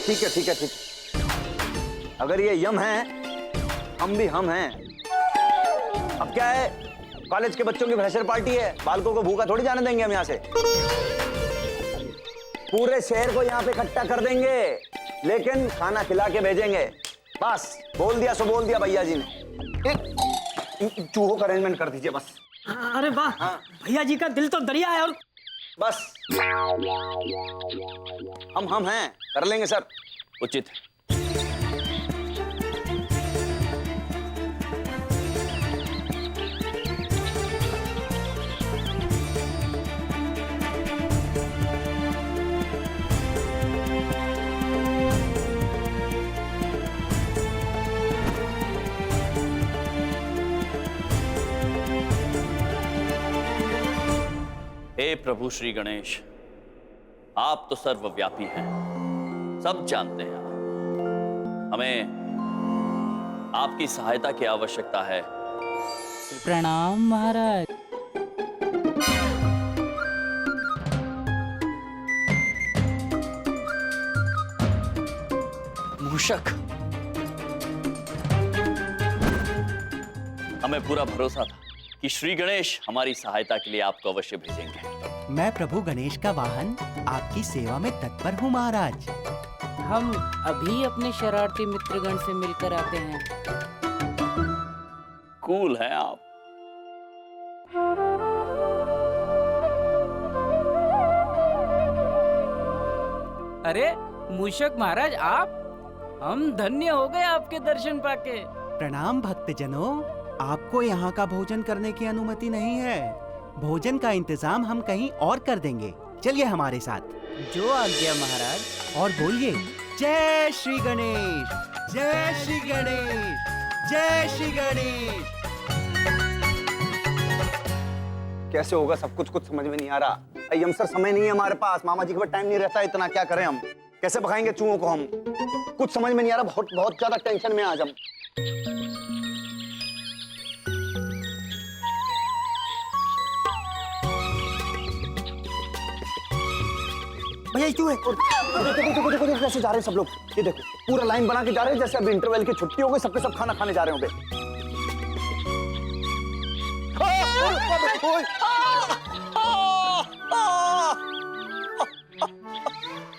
ठीक है ठीक है ठीक। अगर ये यम है, हम भी हम हैं। अब क्या है, कॉलेज के बच्चों की फ्रेशर पार्टी है, बालकों को भूखा थोड़ी जाने देंगे हम यहाँ से। पूरे शहर को यहाँ पे इकट्ठा कर देंगे, लेकिन खाना खिला के भेजेंगे। बस बोल दिया सो बोल दिया भैया जी ने। चूहों का अरेंजमेंट कर दीजिए बस। अरे वाह, हाँ। भैया जी का दिल तो दरिया है। और बस हम हैं, कर लेंगे सर। उचित। हे प्रभु श्री गणेश, आप तो सर्वव्यापी हैं, सब जानते हैं। हमें आपकी सहायता की आवश्यकता है। प्रणाम महाराज। मूषक, हमें पूरा भरोसा था कि श्री गणेश हमारी सहायता के लिए आपको अवश्य भेजेंगे। मैं प्रभु गणेश का वाहन आपकी सेवा में तत्पर हूँ महाराज। हम अभी अपने शरारती मित्रगण से मिलकर आते हैं। कूल हैं आप। अरे मूषक महाराज, आप, हम धन्य हो गए आपके दर्शन पाके। प्रणाम भक्तजनों, आपको यहाँ का भोजन करने की अनुमति नहीं है। भोजन का इंतजाम हम कहीं और कर देंगे। चलिए हमारे साथ। जो आज्ञा महाराज। और बोलिए, जय श्री गणेश, जय श्री गणेश, जय श्री गणेश। कैसे होगा सब कुछ समझ में नहीं आ रहा। यम सर, समय नहीं है हमारे पास, मामा जी के पास टाइम नहीं रहता इतना। क्या करें हम, कैसे भगाएंगे चूहों को हम, कुछ समझ में नहीं आ रहा। बहुत बहुत ज्यादा टेंशन में आज हम। भैया चूहे, देखो देखो देखो कैसे जा रहे हैं सब लोग। ये देखो पूरा लाइन बना के जा रहे हैं, जैसे अभी इंटरवल की छुट्टी हो गई, सबके सब खाना खाने जा रहे होंगे।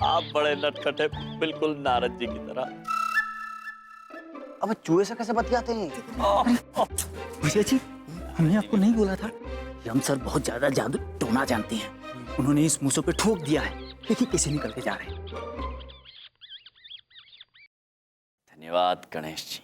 आप बड़े नटखट हैं, बिल्कुल नारद जी की तरह। अब चूहे से कैसे बतियाते हैं? भैया जी, हमने आपको नहीं बोला था, यम सर बहुत ज्यादा जादू टोना जानते हैं। उन्होंने इस मूसों पे ठोक दिया है। देखिए कैसे निकल के जा रहे हैं। धन्यवाद गणेश जी।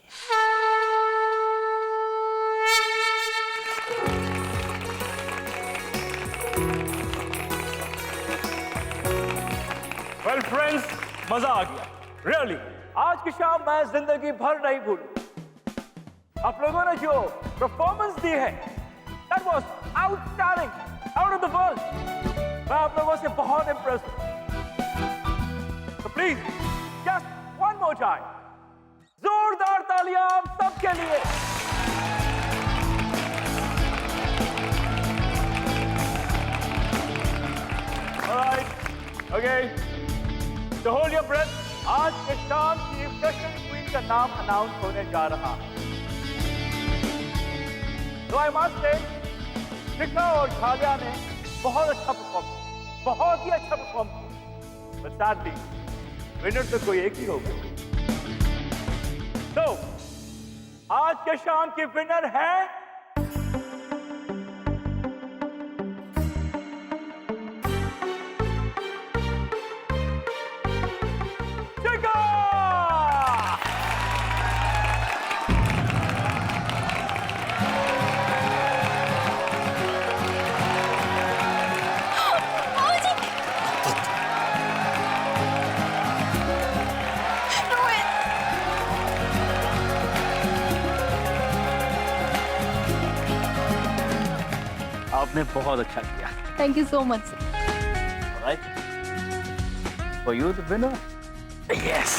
वेल फ्रेंड्स, मजा आ गया रियली। आज की शाम मैं जिंदगी भर नहीं भूलूं। आप लोगों ने जो परफॉर्मेंस दी है, that was outstanding, out of the world. मैं आप लोगों से बहुत इंप्रेस हूं। तो please just one more time, जोरदार तालियां आप सबके लिए। ऑलराइट, ओके, तो होल्ड योर ब्रेथ। आज के शाम की फ्रेशर क्वीन का नाम अनाउंस होने जा रहा है। तो आई मस्ट से शिखा और झालिया ने बहुत अच्छा परफॉर्म किया, बहुत ही अच्छा परफॉर्म किया। बट सैडली विनर तो कोई एक ही होगा। तो आज के शाम की विनर है आपने बहुत अच्छा किया। Thank you so much. Right? For you the winner? Yes.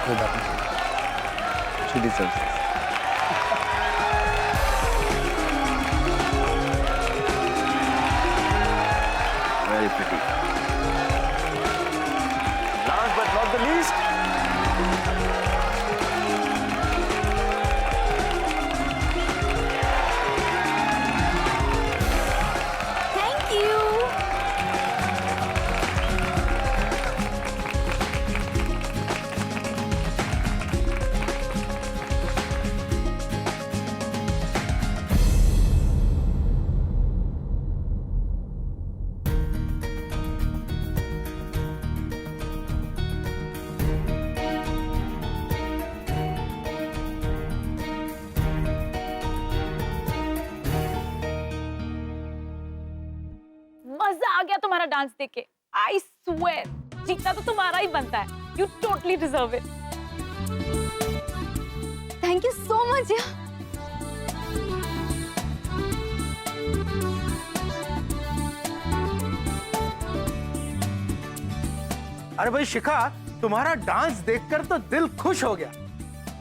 कोई बात नहीं, she deserves it. Very pretty. The least, thank you. मजा आ गया तुम्हारा डांस देख के। आई स्वेयर जीतना तो तुम्हारा ही बनता है। You totally deserve it. Thank you so much यार। अरे भाई शिखा, तुम्हारा डांस देखकर तो दिल खुश हो गया।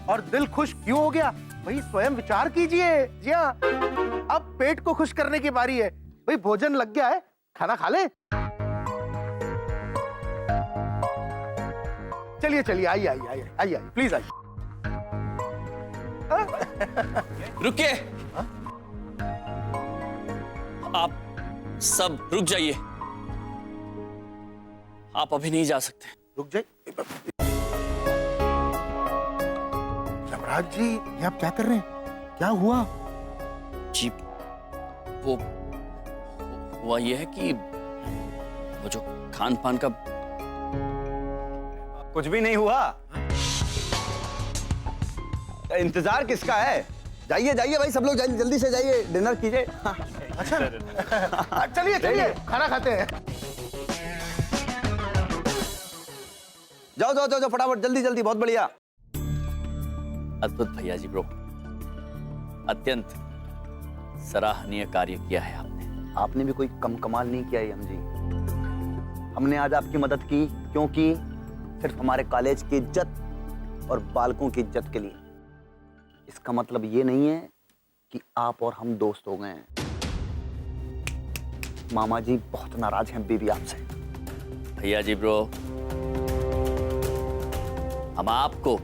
और दिल खुश क्यों हो गया भाई, स्वयं विचार कीजिए। जी हाँ, अब पेट को खुश करने की बारी है। भाई भोजन लग गया है, खाना खा ले। चलिए चलिए, आइए आइए आइए आइए, प्लीज आइए। रुकिए, आप सब रुक जाइए। आप अभी नहीं जा सकते। रुक जाइए। यमराज जी, ये आप क्या कर रहे हैं? क्या हुआ? जी, वो हुआ ये है कि वो जो खान पान का कुछ भी नहीं हुआ। इंतजार किसका है? जाइए जाइए भाई, सब लोग जल्दी से जाइए, डिनर कीजिए। अच्छा चलिए चलिए, खाना खाते हैं। जाओ जाओ जाओ फटाफट, जल्दी जल्दी, बहुत बढ़िया। अद्भुत भैया जी ब्रो, अत्यंत सराहनीय कार्य किया है आपने। आपने भी कोई कम कमाल नहीं किया यम जी। हमने आज आपकी मदद की क्योंकि सिर्फ हमारे कॉलेज की इज्जत और बालकों की इज्जत के लिए। इसका मतलब ये नहीं है कि आप और हम दोस्त हो गए हैं। मामा जी बहुत नाराज हैं बेबी आपसे। भैया जी ब्रो, हम आपको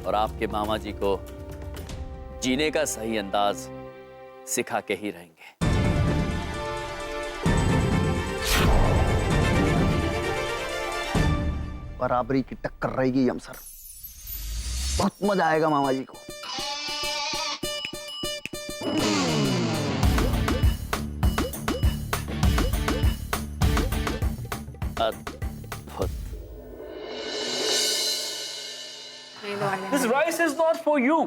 और आपके मामा जी को जीने का सही अंदाज सिखा के ही रहेंगे। बराबरी की टक्कर रहेगी यम सर, बहुत मजा आएगा मामा जी को। अद्भुत। This rice is not for you.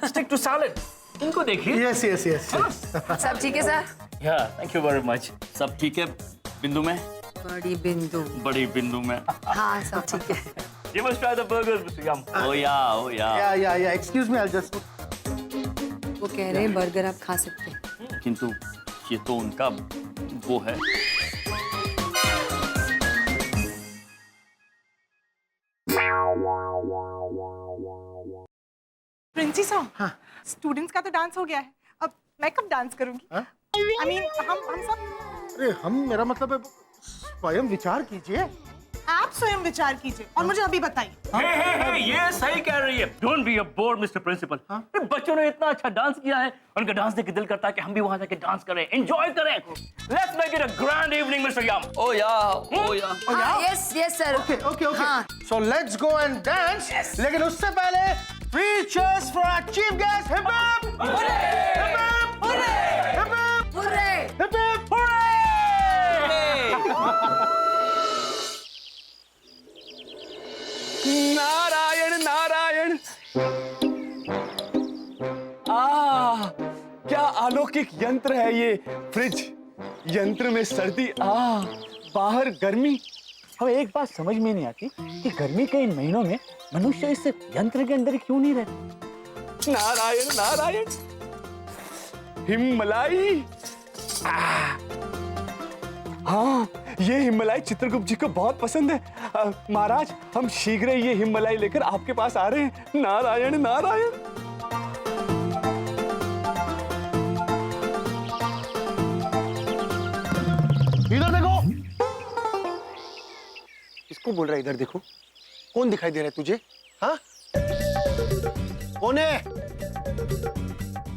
Stick to salad. इनको देखिए। Yes yes yes. सब ठीक है sir? Yeah, thank you very much. सब ठीक है बिंदु में? बड़ी बिंदु। बड़ी बिंदु में। हाँ सब ठीक है। You must try the burgers, Mr. Yum. Oh yeah. या एक्सक्यूज मी, आई जस्ट। वो कह रहे हैं बर्गर आप खा सकते हैं। किंतु ये तो उनका वो है। प्रिंसी साहब, स्टूडेंट्स का तो डांस हो गया है, अब मैं कब डांस करूंगी? I mean, हम सब। अरे हम, मेरा मतलब है स्वयं विचार कीजिए। आप स्वयं विचार कीजिए और मुझे अभी बताइए। Hey, ये सही कह रही है। Don't be a bore, Mr. Principal. बच्चों ने इतना अच्छा डांस किया है, उनका डांस देख के दिल करता है कि हम भी वहां जाके डांस करें, एंजॉय करें। Let's make it a grand evening, Mr. Yum. Oh yeah. Yes yes sir. Okay so let's go and dance. लेकिन उससे पहले 3 cheers for our chief guest. Hip hip hip hip hip hip. Narayan Narayan. क्या अलौकिक यंत्र है ये fridge. यंत्र में सर्दी, बाहर गर्मी। हमें एक बात समझ में नहीं आती कि गर्मी के इन महीनों में मनुष्य इस यंत्र के अंदर क्यों नहीं रहता। नारायण नारायण। हिमलाई। हाँ, ये हिमलाई चित्रगुप्त जी को बहुत पसंद है। महाराज, हम शीघ्र ही ये हिमलाई लेकर आपके पास आ रहे हैं। नारायण नारायण। इधर देखो। किसको बोल रहा है इधर देखो? कौन दिखाई दे रहा है तुझे? हाँ, कौन है?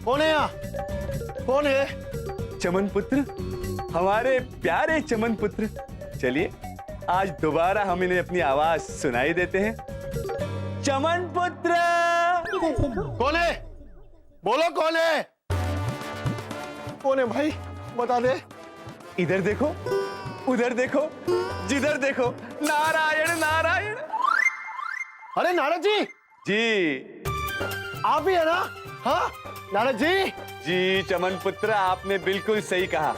कौन है यहाँ? कौन है? चमन पुत्र, हमारे प्यारे चमन पुत्र। चलिए आज दोबारा हम इन्हें अपनी आवाज सुनाई देते हैं। चमन पुत्र। कौन है? बोलो कौन है? कौन है भाई, बता दे। इधर देखो, उधर देखो, जिधर देखो, नारायण नारायण। अरे नारद जी, जी आप ही है ना? हाँ नारद जी। जी चमन पुत्र, आपने बिल्कुल सही कहा।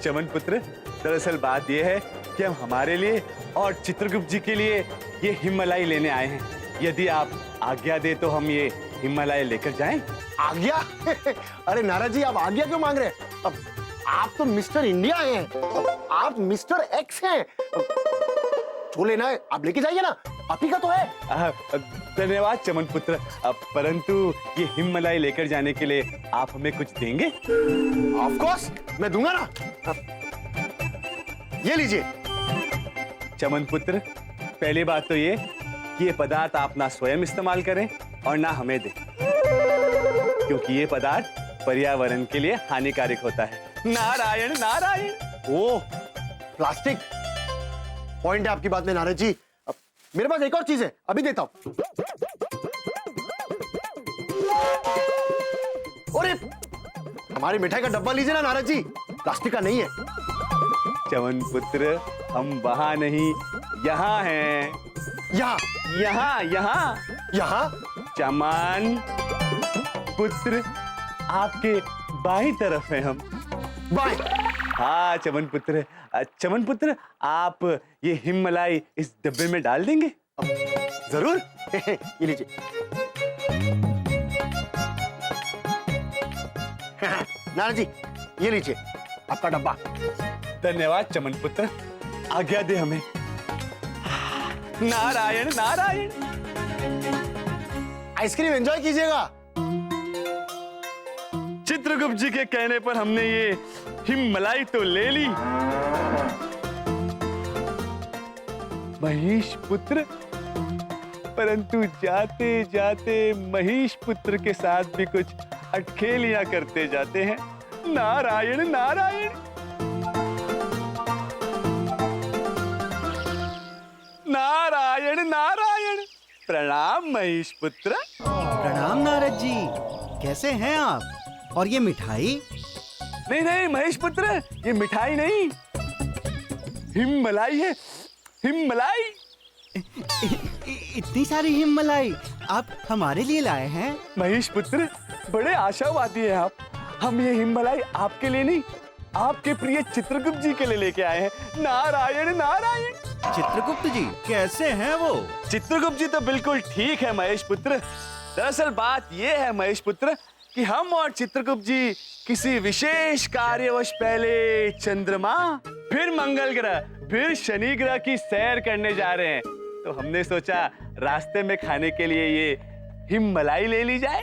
चमन पुत्र, दरअसल बात यह है कि हम हमारे लिए और चित्रगुप्त जी के लिए ये हिममलाई लेने आए हैं। यदि आप आज्ञा दे तो हम ये हिममलाई लेकर जाएं। आज्ञा? अरे नारद जी, आप आज्ञा क्यों मांग रहे हैं? अब आप तो मिस्टर इंडिया हैं, आप मिस्टर एक्स हैं। जो लेना है आप लेके जाइए ना, आप ही का तो है। धन्यवाद चमन पुत्र, परंतु ये हिममलाई लेकर जाने के लिए आप हमें कुछ देंगे? ऑफ कोर्स मैं दूंगा ना। ये लीजिए। चमन पुत्र, पहली बात तो ये कि ये पदार्थ आप ना स्वयं इस्तेमाल करें और ना हमें दें, क्योंकि ये पदार्थ पर्यावरण के लिए हानिकारक होता है। नारायण नारायण। ओ, प्लास्टिक। पॉइंट है आपकी बात में नारद जी। अब मेरे पास एक और चीज है, अभी देता हूं। अरे हमारी मिठाई का डब्बा लीजिए ना नारद जी, प्लास्टिक का नहीं है। चमन पुत्र, हम वहां नहीं, यहाँ हैं। यहाँ यहाँ यहाँ यहाँ? चमन पुत्र, आपके बाईं तरफ हैं हम। बाएं? हाँ चमन पुत्र। चमन पुत्र, आप ये हिममलाई इस डब्बे में डाल देंगे? जरूर। ये लीजिए। नारद जी, ये लीजिए आपका डब्बा। धन्यवाद चमन पुत्र, आज्ञा दे हमें। नारायण नारायण। आइसक्रीम एंजॉय कीजिएगा। चित्रगुप्त जी के कहने पर हमने ये हिममलाई तो ले ली। महेश पुत्र, परंतु जाते जाते महेश पुत्र के साथ भी कुछ अटखेलियां करते जाते हैं। नारायण नारायण। नारायण नारायण। प्रणाम महेश पुत्र। प्रणाम नारद जी, कैसे हैं आप? और ये मिठाई? नहीं नहीं महेश पुत्र, ये मिठाई नहीं, हिममलाई है, हिममलाई। इतनी सारी हिममलाई आप हमारे लिए लाए हैं? महेश पुत्र, बड़े आशावादी हैं आप। हम ये हिममलाई आपके लिए नहीं, आपके प्रिय चित्रगुप्त जी के लिए लेके आए हैं। नारायण नारायण। चित्रगुप्त जी कैसे हैं वो? चित्रगुप्त जी तो बिल्कुल ठीक है महेश पुत्र। दरअसल बात ये है महेश पुत्र कि हम और चित्रगुप्त जी किसी विशेष कार्यवश पहले चंद्रमा, फिर मंगल ग्रह, फिर शनि ग्रह की सैर करने जा रहे हैं। तो हमने सोचा रास्ते में खाने के लिए ये हिममलाई ले ली जाए।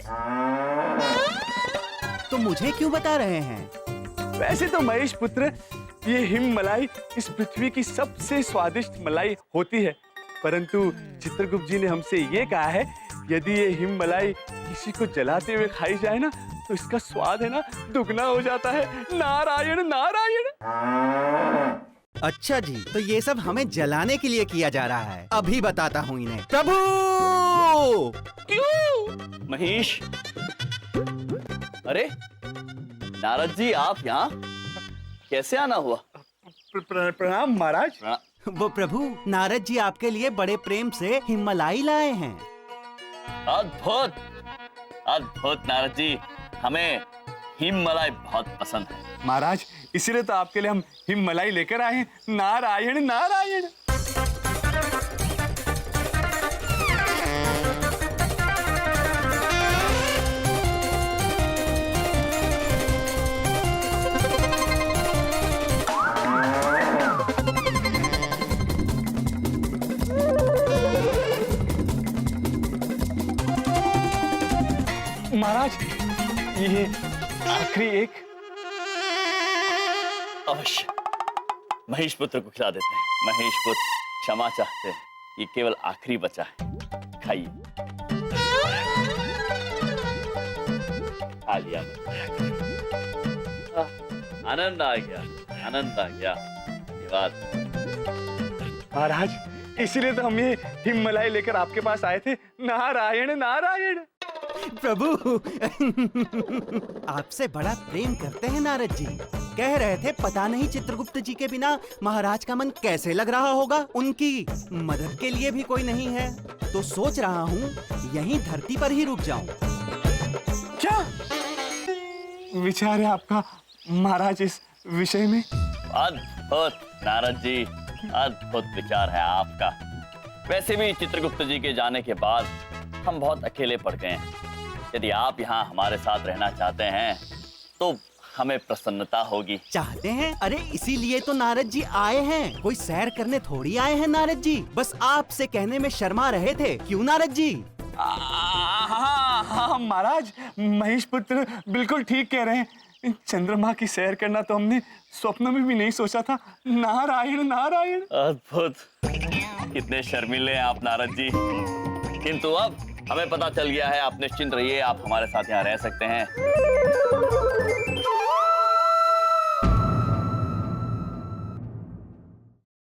तो मुझे क्यों बता रहे हैं? वैसे तो महेश पुत्र, ये हिममलाई इस पृथ्वी की सबसे स्वादिष्ट मलाई होती है, परंतु चित्रगुप्त जी ने हमसे ये कहा है यदि ये हिममलाई किसी को जलाते हुए खाई जाए ना तो इसका स्वाद है ना दुगना हो जाता है। नारायण नारायण। अच्छा जी, तो ये सब हमें जलाने के लिए किया जा रहा है। अभी बताता हूँ इन्हें। प्रभु! क्यों? महेश, अरे नारद जी, आप यहाँ कैसे आना हुआ? प्रणाम महाराज। वो प्रभु, नारद जी आपके लिए बड़े प्रेम से हिममलाई लाए हैं। अद्भुत अद्भुत नारद जी, हमें हिममलाई बहुत पसंद है। महाराज, इसीलिए तो आपके लिए हम हिममलाई लेकर आए हैं। नारायण नारायण। महाराज, ये आखिरी एक। अवश्य महेश पुत्र को खिला देते हैं। महेश पुत्र क्षमा चाहते हैं। ये केवल आखिरी बचा है, खाइए। खा लिया। आनंद आ गया, आनंद आ गया। धन्यवाद महाराज, इसीलिए तो हम ये हिममलाई लेकर आपके पास आए थे। नारायण नारायण। प्रभु आपसे बड़ा प्रेम करते हैं नारद जी। कह रहे थे पता नहीं चित्रगुप्त जी के बिना महाराज का मन कैसे लग रहा होगा। उनकी मदद के लिए भी कोई नहीं है, तो सोच रहा हूँ यहीं धरती पर ही रुक जाऊं। क्या विचार है आपका महाराज इस विषय में? अद्भुत नारद जी, अद्भुत विचार है आपका। वैसे भी चित्रगुप्त जी के जाने के बाद हम बहुत अकेले पड़ गए हैं। यदि आप यहाँ हमारे साथ रहना चाहते हैं तो हमें प्रसन्नता होगी। चाहते हैं? अरे इसीलिए तो नारद जी आए हैं, कोई सैर करने थोड़ी आए हैं नारद जी। बस आपसे कहने में शर्मा रहे थे, क्यों नारद जी? हाँ हाँ महाराज, महेश पुत्र बिल्कुल ठीक कह रहे हैं। चंद्रमा की सैर करना तो हमने स्वप्न में भी नहीं सोचा था। नारायण नारायण। अद्भुत, कितने शर्मीले हैं आप नारद जी। किंतु अब हमें पता चल गया है, आप निश्चिंत रहिए, आप हमारे साथ यहाँ रह सकते हैं।